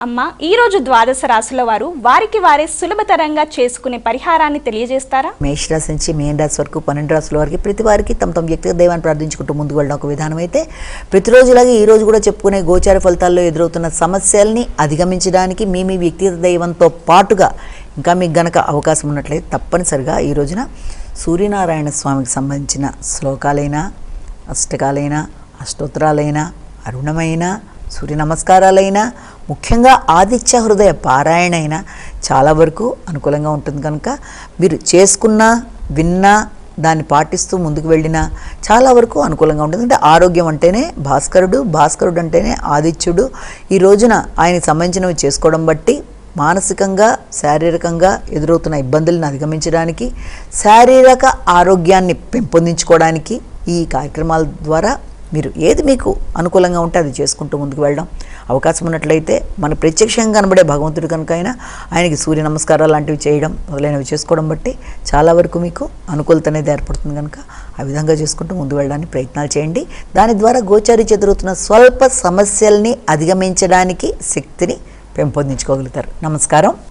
అమ్మ ఈ రోజు ద్వాదశ రాశుల వారు వారికి వారే సులభతరంగా చేసుకునే పరిహారాన్ని తెలియజేస్తారా? మేషరాశి నుంచి మీన రాశి వరకు 12 రాశుల వారికి ప్రతి వారికి తమ వ్యక్తిగత దైవాన్ని ప్రార్థించుకుంటూ ముందుకు వెళ్ళడం ఒక విధానం అయితే, ప్రతిరోజులాగే ఈ రోజు కూడా చెప్పుకునే గోచార ఫలితాల్లో ఎదురవుతున్న సమస్యల్ని అధిగమించడానికి మీ వ్యక్తిగత దైవంతో పాటుగా ఇంకా మీకు గనక అవకాశం ఉన్నట్లయితే తప్పనిసరిగా ఈ రోజున సూర్యనారాయణ స్వామికి సంబంధించిన శ్లోకాలైనా, అష్టకాలైనా, అష్టోత్తరాలైనా, అరుణమైన సూర్య నమస్కారాలైనా, ముఖ్యంగా ఆదిత్య హృదయ పారాయణ అయినా చాలా వరకు అనుకూలంగా ఉంటుంది. కనుక మీరు చేసుకున్నా విన్నా దాన్ని పాటిస్తూ ముందుకు వెళ్ళినా చాలా వరకు అనుకూలంగా ఉంటుంది. అంటే ఆరోగ్యం అంటేనే భాస్కరుడు అంటేనే ఆదిత్యుడు. ఈ రోజున ఆయనకు సంబంధించినవి చేసుకోవడం బట్టి మానసికంగా శారీరకంగా ఎదురవుతున్న ఇబ్బందులను అధిగమించడానికి, శారీరక ఆరోగ్యాన్ని పెంపొందించుకోవడానికి ఈ కార్యక్రమాల ద్వారా మీరు ఏది మీకు అనుకూలంగా ఉంటే అది చేసుకుంటూ ముందుకు వెళ్ళడం అవకాశం ఉన్నట్లయితే, మన ప్రత్యక్షంగా కనబడే భగవంతుడి కనుక అయినా ఆయనకి సూర్య నమస్కారాలు లాంటివి చేయడం మొదలైనవి చేసుకోవడం బట్టి చాలా వరకు మీకు అనుకూలత అనేది ఏర్పడుతుంది. కనుక ఆ విధంగా చేసుకుంటూ ముందు వెళ్ళడానికి ప్రయత్నాలు చేయండి. దాని ద్వారా గోచారి ఎదురవుతున్న స్వల్ప సమస్యల్ని అధిగమించడానికి శక్తిని పెంపొందించుకోగలుగుతారు. నమస్కారం.